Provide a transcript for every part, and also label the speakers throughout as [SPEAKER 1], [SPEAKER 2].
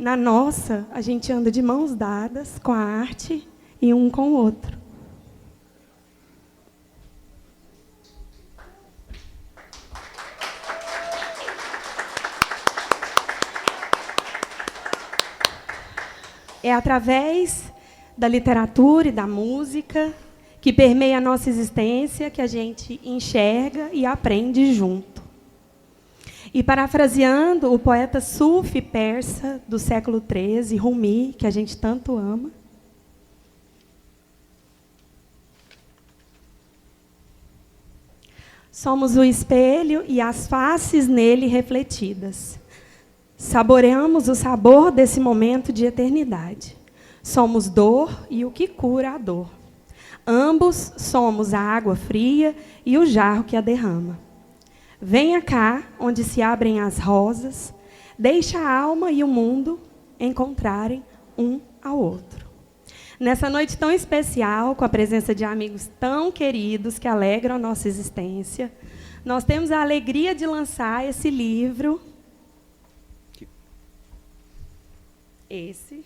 [SPEAKER 1] Na nossa, a gente anda de mãos dadas com a arte e um com o outro. É através da literatura e da música que permeia a nossa existência que a gente enxerga e aprende junto. E parafraseando o poeta sufi persa do século XIII, Rumi, que a gente tanto ama, somos o espelho e as faces nele refletidas. Saboreamos o sabor desse momento de eternidade. Somos dor e o que cura a dor. Ambos somos a água fria e o jarro que a derrama. Venha cá, onde se abrem as rosas, deixa a alma e o mundo encontrarem um ao outro. Nessa noite tão especial, com a presença de amigos tão queridos que alegram a nossa existência, nós temos a alegria de lançar esse livro. Esse.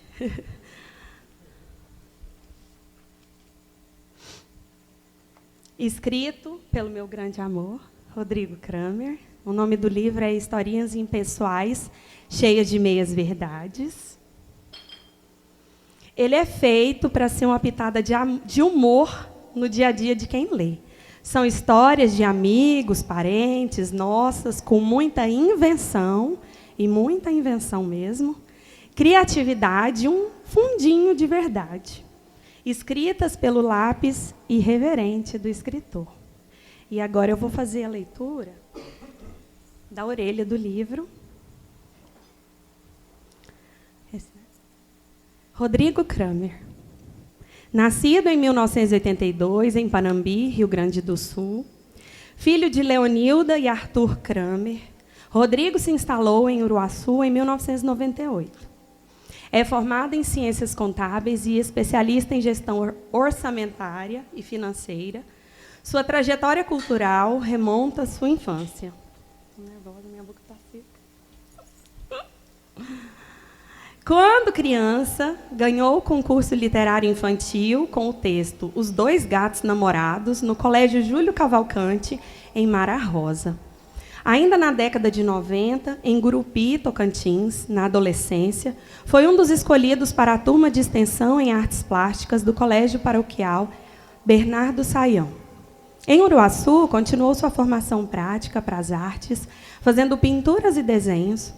[SPEAKER 1] Escrito pelo meu grande amor, Rodrigo Kramer. O nome do livro é Historinhas Impessoais, cheias de meias-verdades. Ele é feito para ser uma pitada de humor no dia a dia de quem lê. São histórias de amigos, parentes, nossas, com muita invenção, e muita invenção mesmo, criatividade e um fundinho de verdade, escritas pelo lápis irreverente do escritor. E agora eu vou fazer a leitura da orelha do livro. Rodrigo Kramer. Nascido em 1982, em Panambi, Rio Grande do Sul, filho de Leonilda e Arthur Kramer, Rodrigo se instalou em Uruaçu em 1998. É formado em Ciências Contábeis e especialista em gestão orçamentária e financeira. Sua trajetória cultural remonta à sua infância. Estou nervosa, minha boca está seca. Quando criança, ganhou o concurso literário infantil com o texto Os Dois Gatos Namorados, no Colégio Júlio Cavalcante, em Mara Rosa. Ainda na década de 90, em Gurupi, Tocantins, na adolescência, foi um dos escolhidos para a turma de extensão em artes plásticas do Colégio Paroquial Bernardo Saião. Em Uruaçu, continuou sua formação prática para as artes, fazendo pinturas e desenhos.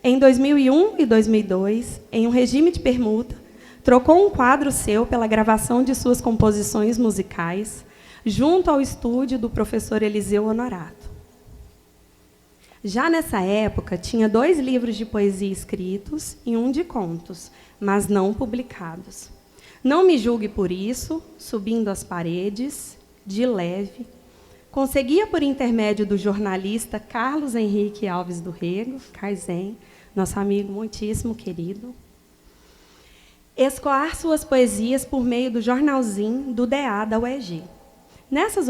[SPEAKER 1] Em 2001 e 2002, em um regime de permuta, trocou um quadro seu pela gravação de suas composições musicais, junto ao estúdio do professor Eliseu Honorato. Já nessa época, tinha 2 livros de poesia escritos e um de contos, mas não publicados. Não me julgue por isso, subindo as paredes, de leve, conseguia, por intermédio do jornalista Carlos Henrique Alves do Rego, Carzen, nosso amigo muitíssimo querido, escoar suas poesias por meio do jornalzinho do DA da UEG. Nessa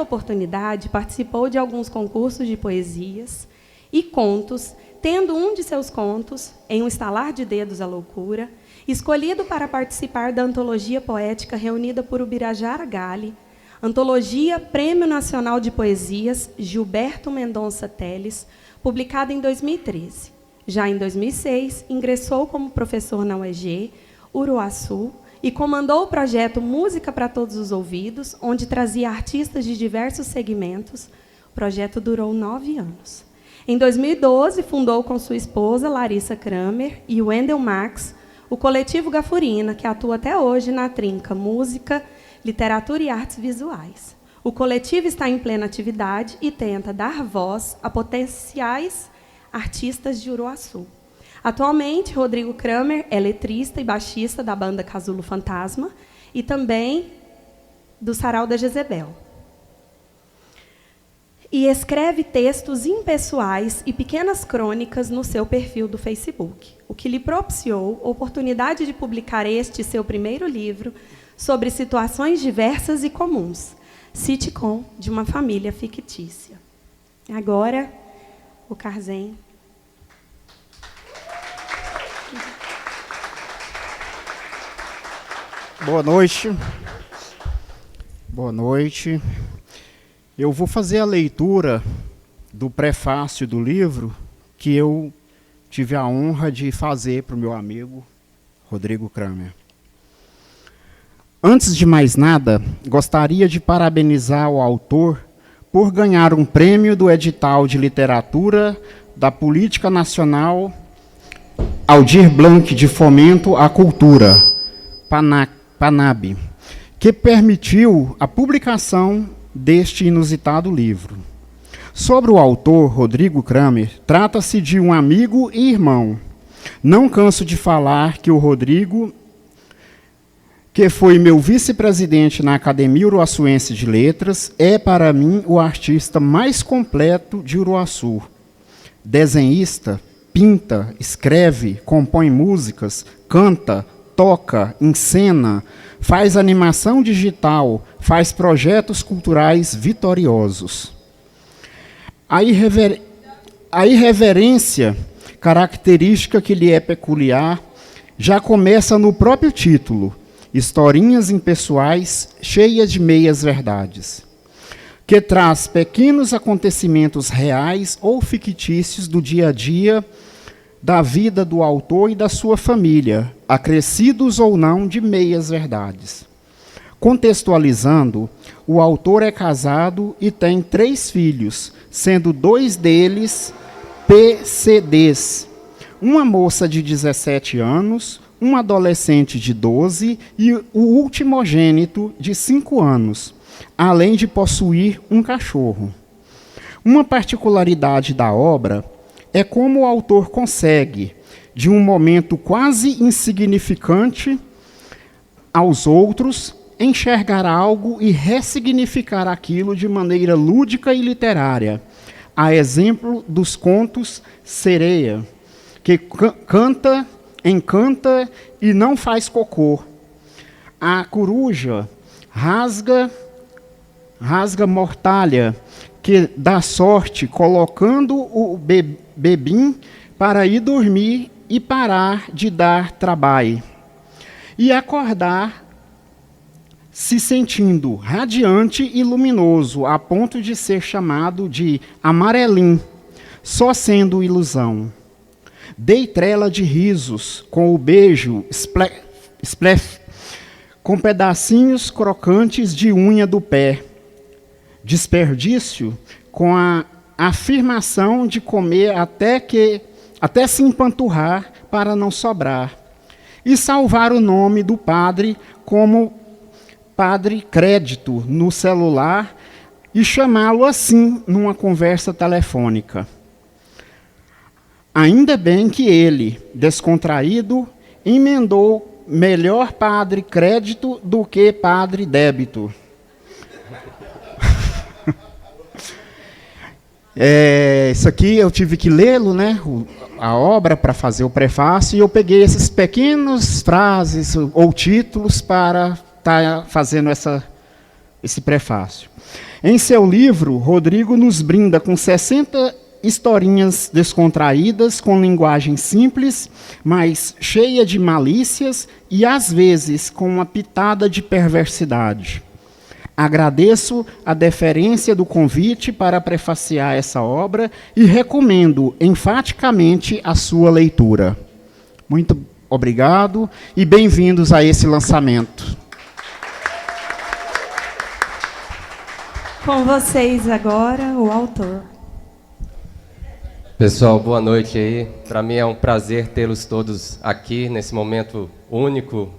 [SPEAKER 1] oportunidade, participou de alguns concursos de poesias e contos, tendo um de seus contos, Em um Estalar de Dedos a Loucura, escolhido para participar da antologia poética reunida por Ubirajara Gale, Antologia Prêmio Nacional de Poesias Gilberto Mendonça Teles, publicada em 2013. Já em 2006, ingressou como professor na UEG, Uruaçu, e comandou o projeto Música para Todos os Ouvidos, onde trazia artistas de diversos segmentos. O projeto durou 9 anos. Em 2012, fundou com sua esposa, Larissa Kramer, e Wendel Max, o coletivo Gafurina, que atua até hoje na trinca Música, Literatura e Artes Visuais. O coletivo está em plena atividade e tenta dar voz a potenciais artistas de Uruaçu. Atualmente, Rodrigo Kramer é letrista e baixista da banda Casulo Fantasma e também do Sarau da Jezebel. E escreve textos impessoais e pequenas crônicas no seu perfil do Facebook, o que lhe propiciou a oportunidade de publicar este seu primeiro livro sobre situações diversas e comuns, sitcom de uma família fictícia. Agora, o Carzen.
[SPEAKER 2] Boa noite. Boa noite. Eu vou fazer a leitura do prefácio do livro que eu tive a honra de fazer para o meu amigo Rodrigo Kramer. Antes de mais nada, gostaria de parabenizar o autor por ganhar um prêmio do edital de literatura da Política Nacional Aldir Blanc de Fomento à Cultura, PANAB, que permitiu a publicação deste inusitado livro. Sobre o autor, Rodrigo Kramer, trata-se de um amigo e irmão. Não canso de falar que o Rodrigo, que foi meu vice-presidente na Academia Uruaçuense de Letras, é, para mim, o artista mais completo de Uruaçu. Desenhista, pinta, escreve, compõe músicas, canta, toca, encena, faz animação digital, faz projetos culturais vitoriosos. A irreverência, característica que lhe é peculiar, já começa no próprio título, historinhas impessoais cheias de meias-verdades, que traz pequenos acontecimentos reais ou fictícios do dia a dia da vida do autor e da sua família, acrescidos ou não de meias-verdades. Contextualizando, o autor é casado e tem 3 filhos, sendo 2 deles PCDs. Uma moça de 17 anos, um adolescente de 12 e o ultimogênito de 5 anos, além de possuir um cachorro. Uma particularidade da obra é como o autor consegue, de um momento quase insignificante aos outros, enxergar algo e ressignificar aquilo de maneira lúdica e literária, a exemplo dos contos Sereia, que canta, encanta e não faz cocô. A coruja rasga mortalha, que dá sorte colocando o bebim para ir dormir e parar de dar trabalho. E acordar se sentindo radiante e luminoso, a ponto de ser chamado de amarelim, só sendo ilusão. Dei trela de risos, com o beijo splef, com pedacinhos crocantes de unha do pé. Desperdício, com a afirmação de comer até se empanturrar para não sobrar. E salvar o nome do padre como Padre Crédito no celular e chamá-lo assim numa conversa telefônica. Ainda bem que ele, descontraído, emendou melhor Padre Crédito do que Padre Débito. Isso aqui eu tive que lê-lo, né, a obra, para fazer o prefácio, e eu peguei esses pequenos frases ou títulos para estar fazendo esse prefácio. Em seu livro, Rodrigo nos brinda com 60 historinhas descontraídas, com linguagem simples, mas cheia de malícias e, às vezes, com uma pitada de perversidade. Agradeço a deferência do convite para prefaciar essa obra e recomendo enfaticamente a sua leitura. Muito obrigado e bem-vindos a esse lançamento.
[SPEAKER 1] Com vocês agora, o autor.
[SPEAKER 3] Pessoal, boa noite aí. Para mim é um prazer tê-los todos aqui nesse momento único.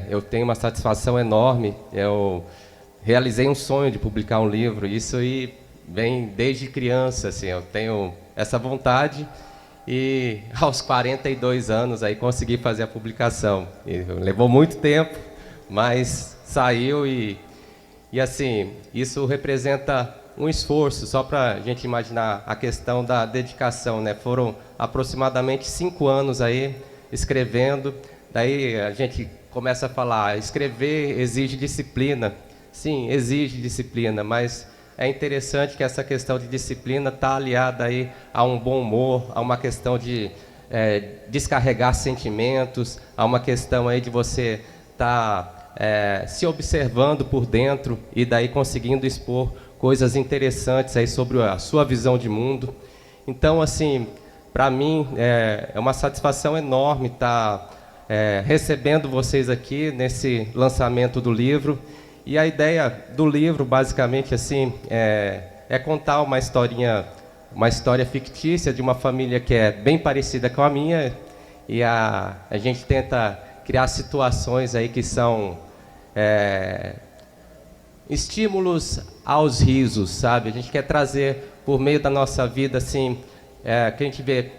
[SPEAKER 3] Eu tenho uma satisfação enorme. Eu realizei um sonho de publicar um livro. Isso aí vem desde criança, assim. Eu tenho essa vontade e aos 42 anos aí consegui fazer a publicação. Levou muito tempo, mas saiu e assim, isso representa um esforço, só para a gente imaginar a questão da dedicação, né? Foram aproximadamente 5 anos aí escrevendo, daí a gente começa a falar, escrever exige disciplina. Sim, exige disciplina, mas é interessante que essa questão de disciplina está aliada aí a um bom humor, a uma questão de descarregar sentimentos, a uma questão aí de você está se observando por dentro e daí conseguindo expor coisas interessantes aí sobre a sua visão de mundo. Então, assim, para mim é uma satisfação enorme estar recebendo vocês aqui nesse lançamento do livro. E a ideia do livro, basicamente, assim, é contar uma história fictícia de uma família que é bem parecida com a minha, e a gente tenta criar situações aí que são estímulos aos risos, sabe? A gente quer trazer, por meio da nossa vida, assim, que a gente vê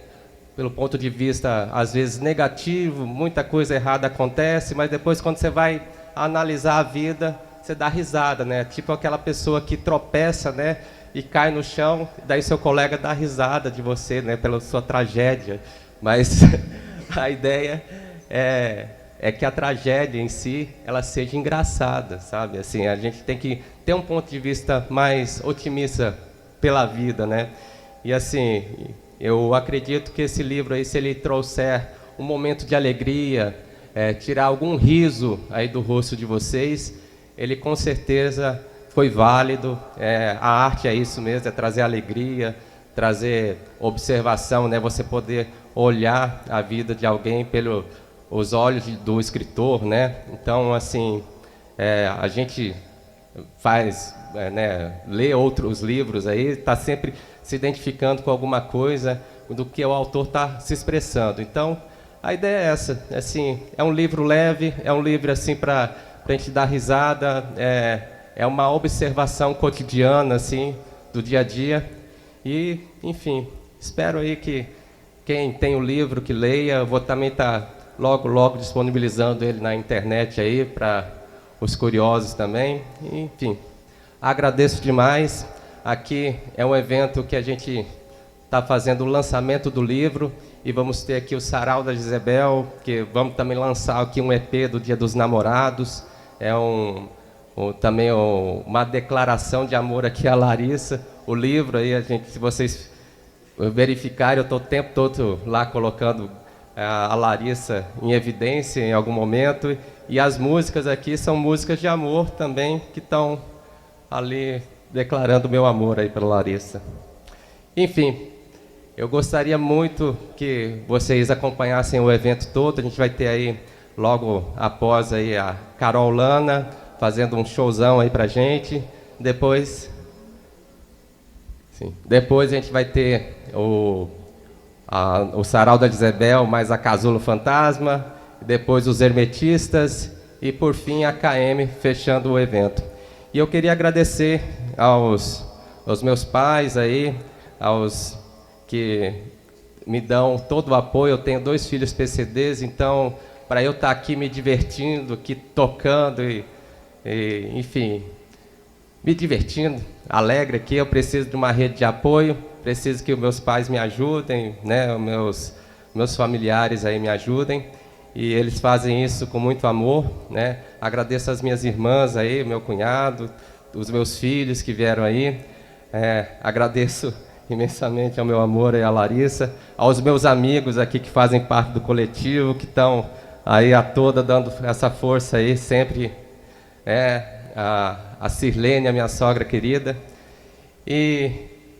[SPEAKER 3] pelo ponto de vista, às vezes, negativo, muita coisa errada acontece, mas depois, quando você vai analisar a vida, você dá risada, né? Tipo aquela pessoa que tropeça, né? E cai no chão, daí seu colega dá risada de você, né? Pela sua tragédia. Mas a ideia é que a tragédia em si, ela seja engraçada, sabe? Assim, a gente tem que ter um ponto de vista mais otimista pela vida, né? E assim, eu acredito que esse livro aí, se ele trouxer um momento de alegria, tirar algum riso aí do rosto de vocês, ele com certeza foi válido. A arte é isso mesmo, é trazer alegria, trazer observação, né? Você poder olhar a vida de alguém pelos olhos do escritor, né? Então, assim, a gente faz, lê outros livros aí, está sempre se identificando com alguma coisa do que o autor está se expressando. Então, a ideia é essa, assim, é um livro leve, é um livro assim para a gente dar risada, é uma observação cotidiana, assim, do dia a dia. E, enfim, espero aí que quem tem o livro, que leia. Eu vou também estar logo disponibilizando ele na internet aí para os curiosos também. E, enfim, agradeço demais. Aqui é um evento que a gente está fazendo o lançamento do livro e vamos ter aqui o Sarau da Jezebel, que vamos também lançar aqui um EP do Dia dos Namorados. É também uma declaração de amor aqui à Larissa. O livro aí, se vocês verificarem, eu estou o tempo todo lá colocando a Larissa em evidência em algum momento. E as músicas aqui são músicas de amor também, que estão ali declarando meu amor aí pela Larissa. Enfim, eu gostaria muito que vocês acompanhassem o evento todo. A gente vai ter aí, logo após, aí, a Carol Lana fazendo um showzão aí pra gente. Depois a gente vai ter o Sarau da Jezebel, mais a Casulo Fantasma, depois os Hermetistas e, por fim, a KM fechando o evento. E eu queria agradecer aos meus pais aí, aos que me dão todo o apoio. Eu tenho 2 filhos PCDs, então, para eu estar aqui me divertindo, aqui tocando enfim, me divertindo, alegre aqui, eu preciso de uma rede de apoio, preciso que os meus pais me ajudem, né, meus familiares aí me ajudem, e eles fazem isso com muito amor, né? Agradeço às minhas irmãs aí, meu cunhado, os meus filhos que vieram aí, agradeço imensamente ao meu amor e à Larissa, aos meus amigos aqui que fazem parte do coletivo, que estão aí a toda dando essa força aí, sempre, a Sirlene, a minha sogra querida, e,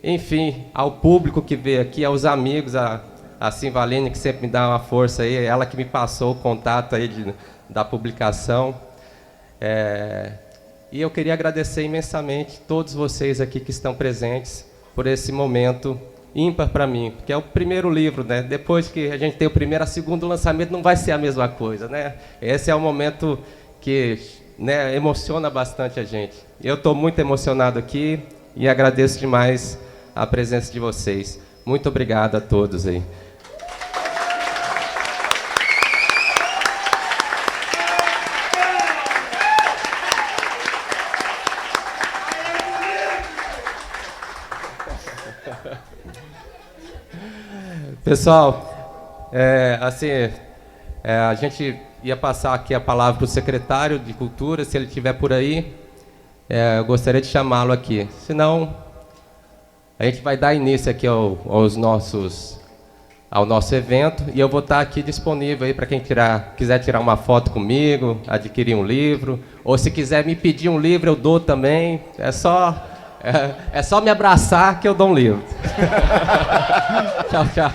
[SPEAKER 3] enfim, ao público que veio aqui, aos amigos, a Simvaline, que sempre me dá uma força aí, ela que me passou o contato aí da publicação. E eu queria agradecer imensamente todos vocês aqui que estão presentes por esse momento ímpar para mim, porque é o primeiro livro, né? Depois que a gente tem o primeiro, o segundo lançamento, não vai ser a mesma coisa, né? Esse é um momento que, né, emociona bastante a gente. Eu estou muito emocionado aqui e agradeço demais a presença de vocês. Muito obrigado a todos aí. Pessoal, a gente ia passar aqui a palavra para o secretário de Cultura, se ele estiver por aí, eu gostaria de chamá-lo aqui. Senão, a gente vai dar início aqui aos nossos ao nosso evento, e eu vou estar aqui disponível aí para quem quiser tirar uma foto comigo, adquirir um livro, ou se quiser me pedir um livro, eu dou também. É só me abraçar que eu dou um livro. Tchau, tchau.